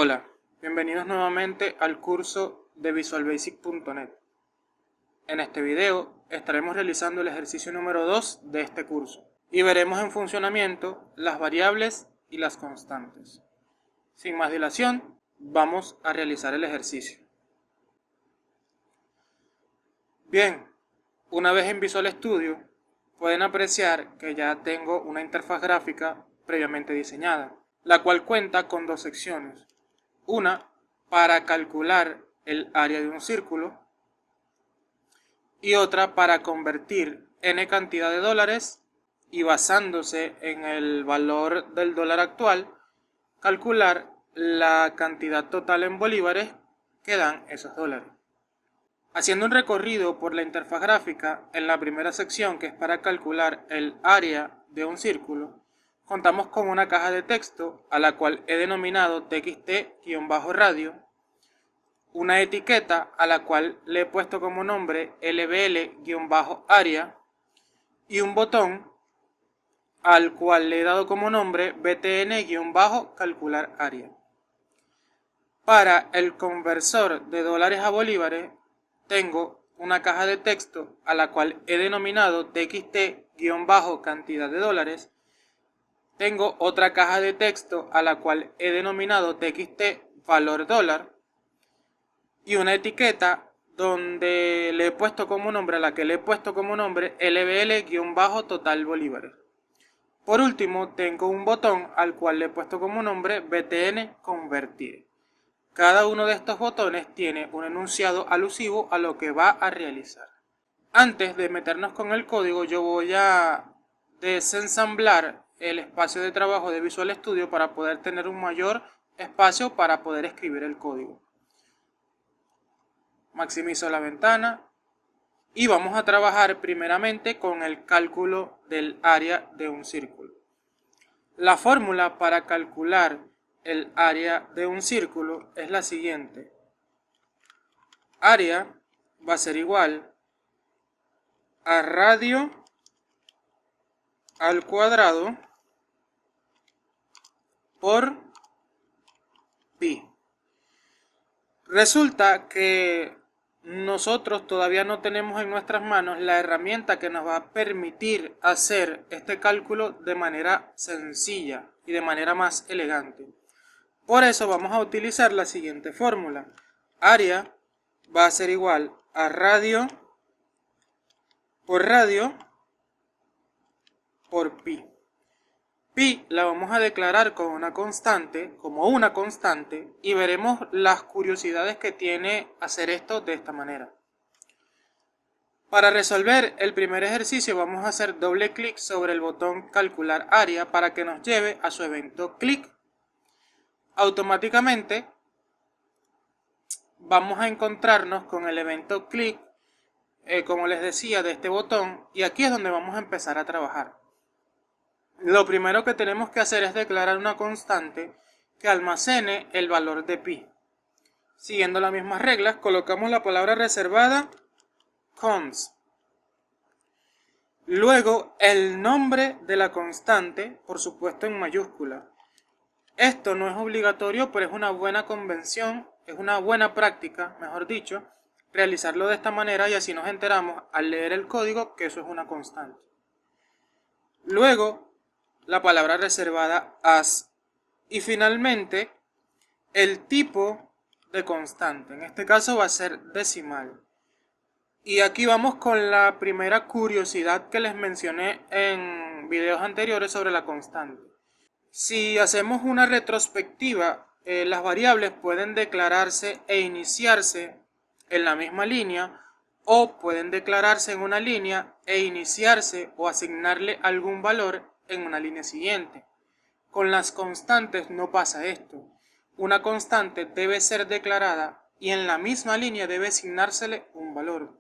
Hola, bienvenidos nuevamente al curso de visualbasic.net. En este video estaremos realizando el ejercicio número 2 de este curso y veremos en funcionamiento las variables y las constantes. Sin más dilación, vamos a realizar el ejercicio. Bien, una vez en Visual Studio, pueden apreciar que ya tengo una interfaz gráfica previamente diseñada, la cual cuenta con dos secciones. Una para calcular el área de un círculo y otra para convertir n cantidad de dólares y basándose en el valor del dólar actual, calcular la cantidad total en bolívares que dan esos dólares. Haciendo un recorrido por la interfaz gráfica, en la primera sección, que es para calcular el área de un círculo, contamos con una caja de texto a la cual he denominado txt-radio, una etiqueta a la cual le he puesto como nombre lbl-área y un botón al cual le he dado como nombre btn-calcular área. Para el conversor de dólares a bolívares, tengo una caja de texto a la cual he denominado txt-cantidad de dólares. Tengo otra caja de texto a la cual he denominado txt-valor dólar. Y una etiqueta donde le he puesto como nombre, a la que le he puesto como nombre lbl-total bolívares. Por último, tengo un botón al cual le he puesto como nombre btn convertir. Cada uno de estos botones tiene un enunciado alusivo a lo que va a realizar. Antes de meternos con el código, yo voy a desensamblar el espacio de trabajo de Visual Studio para poder tener un mayor espacio para poder escribir el código. Maximizo la ventana y vamos a trabajar primeramente con el cálculo del área de un círculo. La fórmula para calcular el área de un círculo es la siguiente. Área va a ser igual a radio al cuadrado por pi. Resulta que nosotros todavía no tenemos en nuestras manos la herramienta que nos va a permitir hacer este cálculo de manera sencilla y de manera más elegante. Por eso vamos a utilizar la siguiente fórmula. Área va a ser igual a radio por pi. Pi la vamos a declarar como una constante, y veremos las curiosidades que tiene hacer esto de esta manera. Para resolver el primer ejercicio vamos a hacer doble clic sobre el botón calcular área para que nos lleve a su evento clic. Automáticamente vamos a encontrarnos con el evento clic, como les decía, de este botón, y aquí es donde vamos a empezar a trabajar. Lo primero que tenemos que hacer es declarar una constante que almacene el valor de pi. Siguiendo las mismas reglas, colocamos la palabra reservada cons. Luego el nombre de la constante, por supuesto en mayúscula. Esto no es obligatorio, pero es una buena convención, es una buena práctica, mejor dicho, realizarlo de esta manera y así nos enteramos al leer el código que eso es una constante. Luego la palabra reservada as y finalmente el tipo de constante, en este caso va a ser decimal. Y aquí vamos con la primera curiosidad que les mencioné en videos anteriores sobre la constante. Si hacemos una retrospectiva, las variables pueden declararse e iniciarse en la misma línea o pueden declararse en una línea e iniciarse o asignarle algún valor en una línea siguiente. Con las constantes no pasa esto. Una constante debe ser declarada y en la misma línea debe asignársele un valor.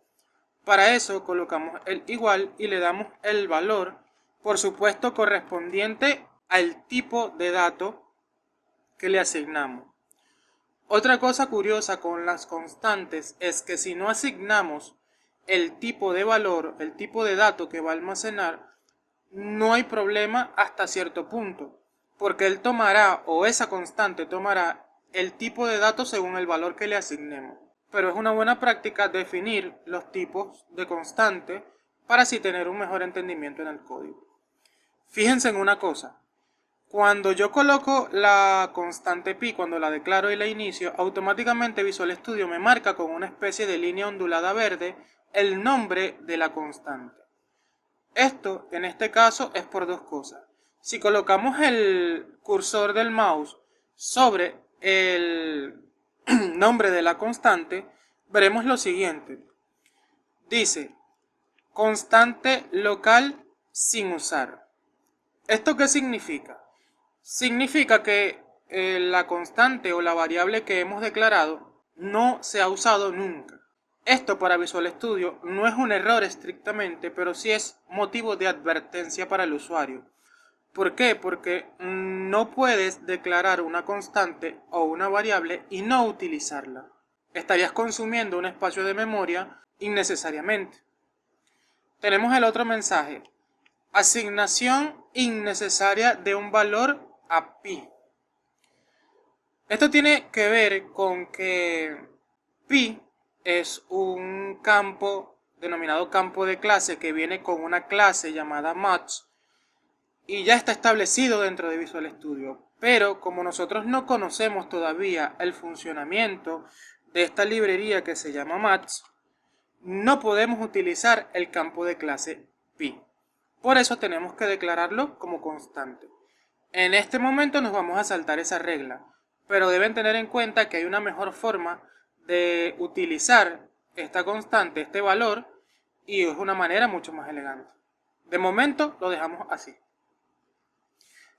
Para eso colocamos el igual y le damos el valor, por supuesto correspondiente al tipo de dato que le asignamos. Otra cosa curiosa con las constantes es que si no asignamos el tipo de valor, el tipo de dato que va a almacenar, no hay problema hasta cierto punto, porque él tomará, o esa constante tomará, el tipo de dato según el valor que le asignemos. Pero es una buena práctica definir los tipos de constante para así tener un mejor entendimiento en el código. Fíjense en una cosa. Cuando yo coloco la constante pi, cuando la declaro y la inicio, automáticamente Visual Studio me marca con una especie de línea ondulada verde el nombre de la constante. Esto, en este caso, es por dos cosas. Si colocamos el cursor del mouse sobre el nombre de la constante, veremos lo siguiente. Dice, constante local sin usar. ¿Esto qué significa? Significa que la constante o la variable que hemos declarado no se ha usado nunca. Esto para Visual Studio no es un error estrictamente, pero sí es motivo de advertencia para el usuario. ¿Por qué? Porque no puedes declarar una constante o una variable y no utilizarla. Estarías consumiendo un espacio de memoria innecesariamente. Tenemos el otro mensaje. Asignación innecesaria de un valor a pi. Esto tiene que ver con que pi es un campo denominado campo de clase que viene con una clase llamada match y ya está establecido dentro de Visual Studio. Pero como nosotros no conocemos todavía el funcionamiento de esta librería que se llama match, no podemos utilizar el campo de clase pi. Por eso tenemos que declararlo como constante. En este momento nos vamos a saltar esa regla, pero deben tener en cuenta que hay una mejor forma de utilizar esta constante, este valor, y es una manera mucho más elegante. De momento lo dejamos así.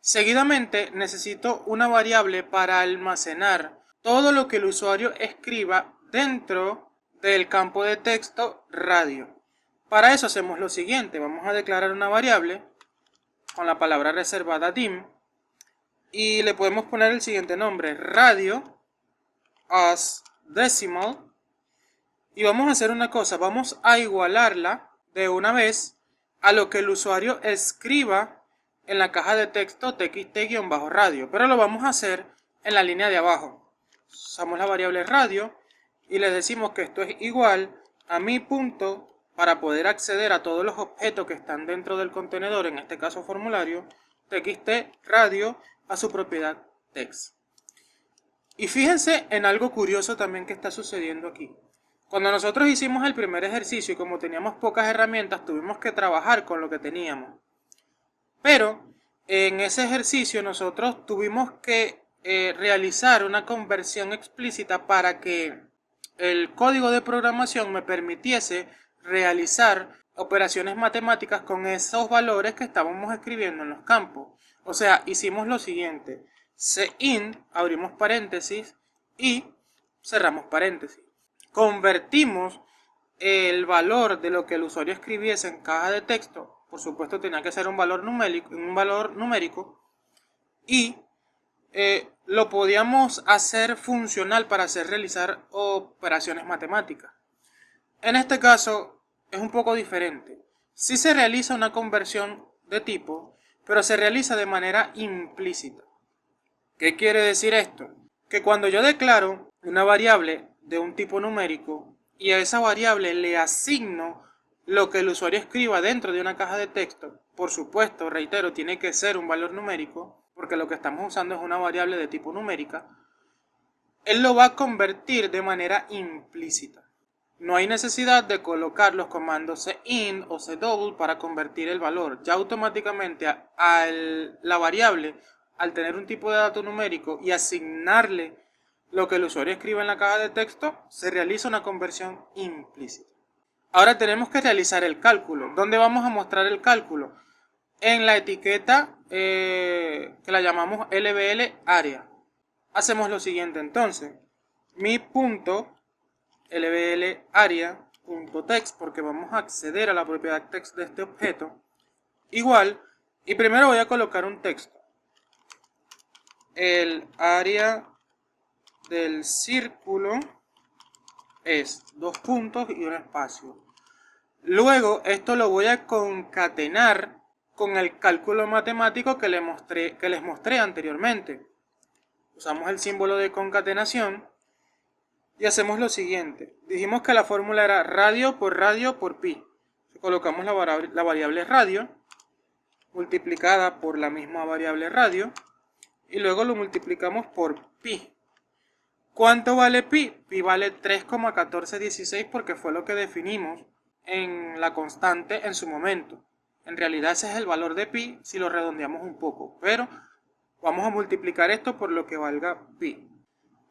Seguidamente necesito una variable para almacenar todo lo que el usuario escriba dentro del campo de texto radio. Para eso hacemos lo siguiente, vamos a declarar una variable con la palabra reservada dim y le podemos poner el siguiente nombre, radio as decimal, y vamos a hacer una cosa, vamos a igualarla de una vez a lo que el usuario escriba en la caja de texto txt-radio, pero lo vamos a hacer en la línea de abajo. Usamos la variable radio y le decimos que esto es igual a mi punto para poder acceder a todos los objetos que están dentro del contenedor, en este caso formulario, txt-radio a su propiedad text. Y fíjense en algo curioso también que está sucediendo aquí. Cuando nosotros hicimos el primer ejercicio y como teníamos pocas herramientas, tuvimos que trabajar con lo que teníamos. Pero en ese ejercicio nosotros tuvimos que realizar una conversión explícita para que el código de programación me permitiese realizar operaciones matemáticas con esos valores que estábamos escribiendo en los campos. O sea, hicimos lo siguiente. Cin, abrimos paréntesis y cerramos paréntesis. Convertimos el valor de lo que el usuario escribiese en caja de texto. Por supuesto tenía que ser un valor numérico y lo podíamos hacer funcional para realizar operaciones matemáticas. En este caso es un poco diferente. Sí se realiza una conversión de tipo, pero se realiza de manera implícita. ¿Qué quiere decir esto? Que cuando yo declaro una variable de un tipo numérico y a esa variable le asigno lo que el usuario escriba dentro de una caja de texto, por supuesto, reitero, tiene que ser un valor numérico, porque lo que estamos usando es una variable de tipo numérica, él lo va a convertir de manera implícita. No hay necesidad de colocar los comandos cin o cdouble para convertir el valor. Ya automáticamente la variable, al tener un tipo de dato numérico y asignarle lo que el usuario escribe en la caja de texto, se realiza una conversión implícita. Ahora tenemos que realizar el cálculo. ¿Dónde vamos a mostrar el cálculo? En la etiqueta que la llamamos lbl área. Hacemos lo siguiente entonces. Mi punto lbl área.text, porque vamos a acceder a la propiedad text de este objeto. Igual, y primero voy a colocar un texto. El área del círculo es 2 puntos y un espacio. Luego esto lo voy a concatenar con el cálculo matemático que les mostré anteriormente. usamos el símbolo de concatenación y hacemos lo siguiente. Dijimos que la fórmula era radio por pi. Colocamos la variable radio multiplicada por la misma variable radio y luego lo multiplicamos por pi. ¿Cuánto vale pi? Pi vale 3,1416 porque fue lo que definimos en la constante en su momento. En realidad ese es el valor de pi si lo redondeamos un poco, pero vamos a multiplicar esto por lo que valga pi.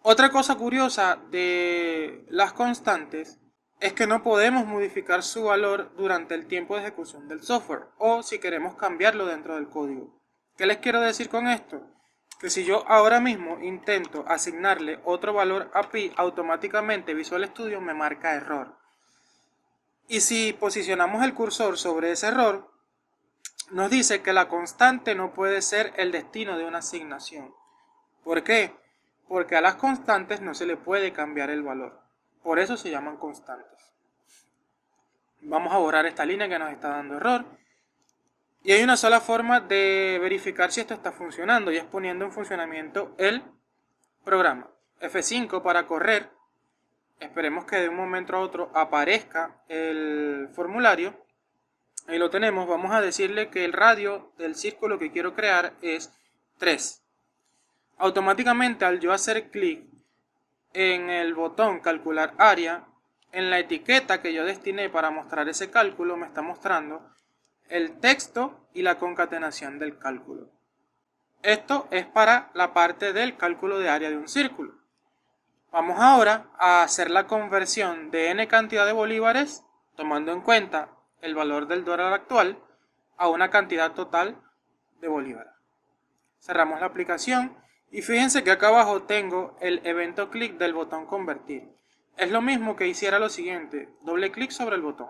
Otra cosa curiosa de las constantes es que no podemos modificar su valor durante el tiempo de ejecución del software o si queremos cambiarlo dentro del código. ¿Qué les quiero decir con esto? Que si yo ahora mismo intento asignarle otro valor a pi, automáticamente Visual Studio me marca error. Y si posicionamos el cursor sobre ese error, nos dice que la constante no puede ser el destino de una asignación. ¿Por qué? Porque a las constantes no se le puede cambiar el valor. Por eso se llaman constantes. Vamos a borrar esta línea que nos está dando error. Y hay una sola forma de verificar si esto está funcionando y es poniendo en funcionamiento el programa. F5 para correr. Esperemos que de un momento a otro aparezca el formulario. Ahí lo tenemos. Vamos a decirle que el radio del círculo que quiero crear es 3. Automáticamente al yo hacer clic en el botón calcular área, en la etiqueta que yo destiné para mostrar ese cálculo me está mostrando el texto y la concatenación del cálculo. Esto es para la parte del cálculo de área de un círculo. Vamos ahora a hacer la conversión de n cantidad de bolívares, tomando en cuenta el valor del dólar actual, a una cantidad total de bolívares. Cerramos la aplicación y fíjense que acá abajo tengo el evento clic del botón convertir. Es lo mismo que hiciera lo siguiente, doble clic sobre el botón.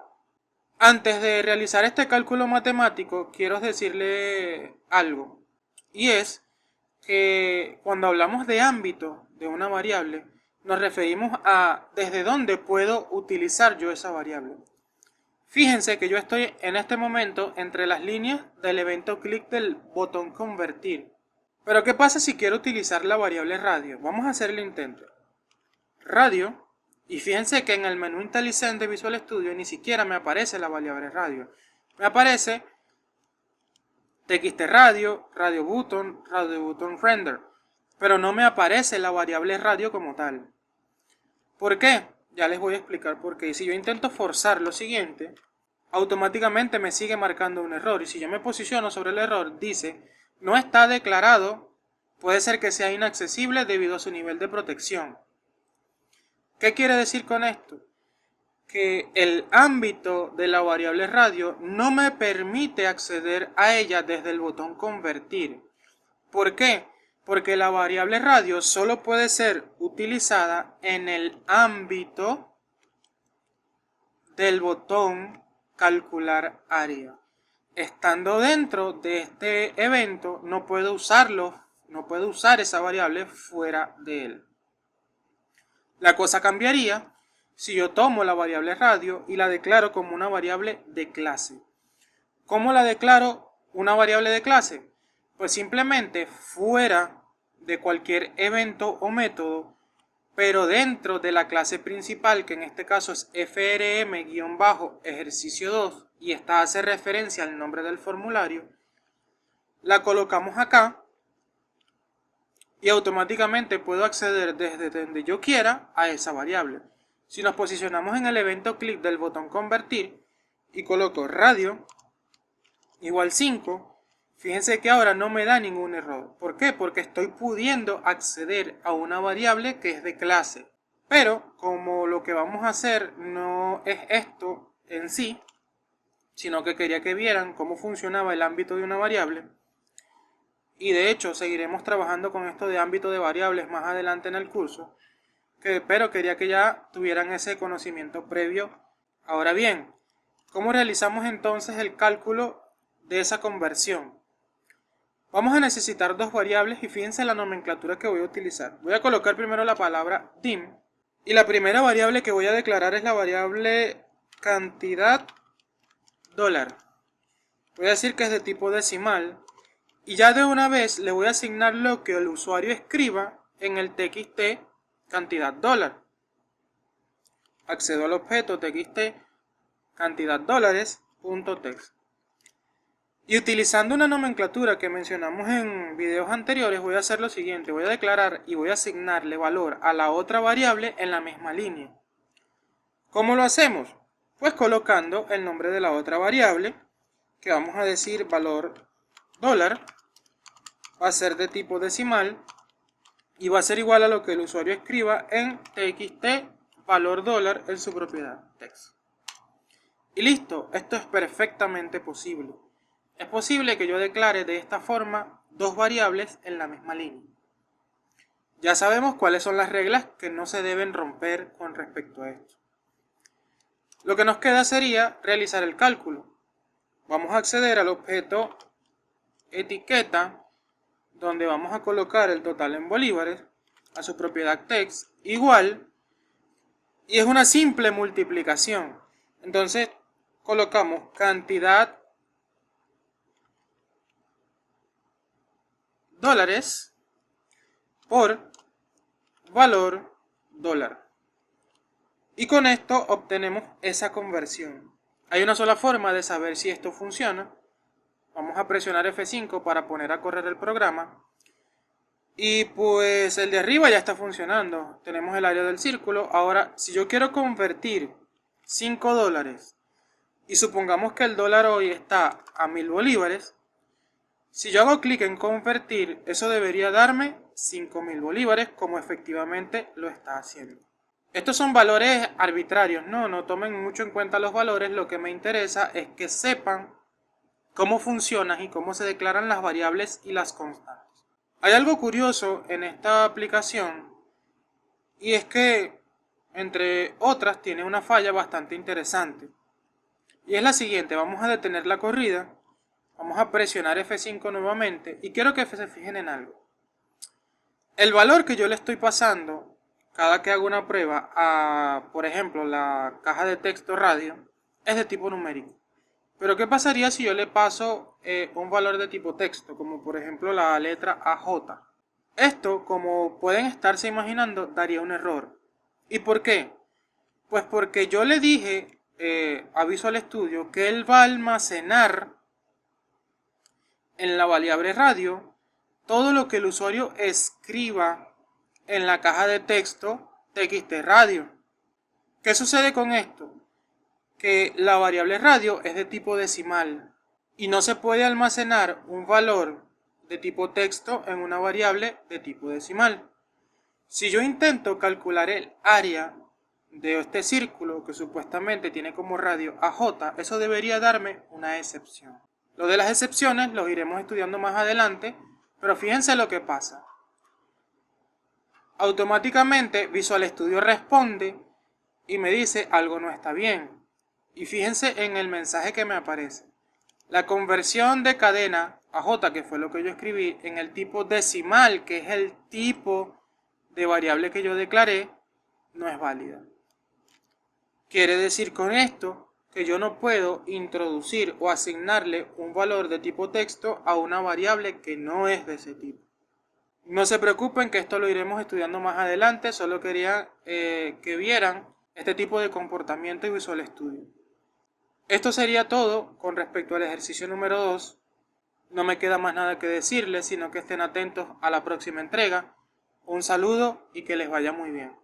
Antes de realizar este cálculo matemático, quiero decirle algo. Y es que cuando hablamos de ámbito de una variable, nos referimos a desde dónde puedo utilizar yo esa variable. Fíjense que yo estoy en este momento entre las líneas del evento clic del botón convertir. Pero ¿qué pasa si quiero utilizar la variable radio? Vamos a hacer el intento. Radio. Y fíjense que en el menú IntelliSense de Visual Studio ni siquiera me aparece la variable radio. Me aparece txt radio, radio button render. Pero no me aparece la variable radio como tal. ¿Por qué? Ya les voy a explicar por qué. Si yo intento forzar lo siguiente, automáticamente me sigue marcando un error. Y si yo me posiciono sobre el error, dice, no está declarado, puede ser que sea inaccesible debido a su nivel de protección. ¿Qué quiere decir con esto? Que el ámbito de la variable radio no me permite acceder a ella desde el botón convertir. ¿Por qué? Porque la variable radio solo puede ser utilizada en el ámbito del botón calcular área. Estando dentro de este evento no puedo usarlo, no puedo usar esa variable fuera de él. La cosa cambiaría si yo tomo la variable radio y la declaro como una variable de clase. ¿Cómo la declaro una variable de clase? Pues simplemente fuera de cualquier evento o método, pero dentro de la clase principal, que en este caso es frm-ejercicio 2 y esta hace referencia al nombre del formulario, la colocamos acá. Y automáticamente puedo acceder desde donde yo quiera a esa variable. Si nos posicionamos en el evento clic del botón convertir y coloco radio igual 5, fíjense que ahora no me da ningún error. ¿Por qué? Porque estoy pudiendo acceder a una variable que es de clase. Pero como lo que vamos a hacer no es esto en sí, sino que quería que vieran cómo funcionaba el ámbito de una variable, y de hecho seguiremos trabajando con esto de ámbito de variables más adelante en el curso, pero quería que ya tuvieran ese conocimiento previo. Ahora bien, ¿cómo realizamos entonces el cálculo de esa conversión? Vamos a necesitar dos variables y fíjense la nomenclatura que voy a utilizar. Voy a colocar primero la palabra dim y la primera variable que voy a declarar es la variable cantidad dólar. Voy a decir que es de tipo decimal. Y ya de una vez le voy a asignar lo que el usuario escriba en el txt cantidad dólar. Accedo al objeto txt cantidad dólares.text. Y utilizando una nomenclatura que mencionamos en videos anteriores, voy a hacer lo siguiente. Voy a declarar y voy a asignarle valor a la otra variable en la misma línea. ¿Cómo lo hacemos? Pues colocando el nombre de la otra variable, que vamos a decir valor dólar, va a ser de tipo decimal y va a ser igual a lo que el usuario escriba en txt valor dólar en su propiedad text. Y listo, esto es perfectamente posible. Es posible que yo declare de esta forma dos variables en la misma línea. Ya sabemos cuáles son las reglas que no se deben romper con respecto a esto. Lo que nos queda sería realizar el cálculo. Vamos a acceder al objeto etiqueta, donde vamos a colocar el total en bolívares, a su propiedad text, igual, y es una simple multiplicación. Entonces colocamos cantidad dólares por valor dólar. Y con esto obtenemos esa conversión. Hay una sola forma de saber si esto funciona. Vamos a presionar F5 para poner a correr el programa. Y pues el de arriba ya está funcionando. Tenemos el área del círculo. Ahora, si yo quiero convertir 5 dólares y supongamos que el dólar hoy está a 1000 bolívares, si yo hago clic en convertir, eso debería darme 5000 bolívares, como efectivamente lo está haciendo. Estos son valores arbitrarios, no tomen mucho en cuenta los valores. Lo que me interesa es que sepan cómo funcionan y cómo se declaran las variables y las constantes. Hay algo curioso en esta aplicación, y es que, entre otras, tiene una falla bastante interesante. Y es la siguiente: vamos a detener la corrida, vamos a presionar F5 nuevamente, y quiero que se fijen en algo. El valor que yo le estoy pasando cada que hago una prueba a, por ejemplo, la caja de texto radio, es de tipo numérico. Pero ¿qué pasaría si yo le paso un valor de tipo texto, como por ejemplo la letra AJ? Esto, como pueden estarse imaginando, daría un error. ¿Y por qué? Pues porque yo le dije a Visual Studio que él va a almacenar en la variable radio todo lo que el usuario escriba en la caja de texto txt radio. ¿Qué sucede con esto? Que la variable radio es de tipo decimal y no se puede almacenar un valor de tipo texto en una variable de tipo decimal. Si yo intento calcular el área de este círculo que supuestamente tiene como radio AJ, eso debería darme una excepción. Lo de las excepciones lo iremos estudiando más adelante, pero fíjense lo que pasa. Automáticamente Visual Studio responde y me dice algo no está bien. Y fíjense en el mensaje que me aparece. La conversión de cadena a J, que fue lo que yo escribí, en el tipo decimal, que es el tipo de variable que yo declaré, no es válida. Quiere decir con esto que yo no puedo introducir o asignarle un valor de tipo texto a una variable que no es de ese tipo. No se preocupen, que esto lo iremos estudiando más adelante. Solo quería que vieran este tipo de comportamiento en Visual Studio. Esto sería todo con respecto al ejercicio número 2. No me queda más nada que decirles, sino que estén atentos a la próxima entrega. Un saludo y que les vaya muy bien.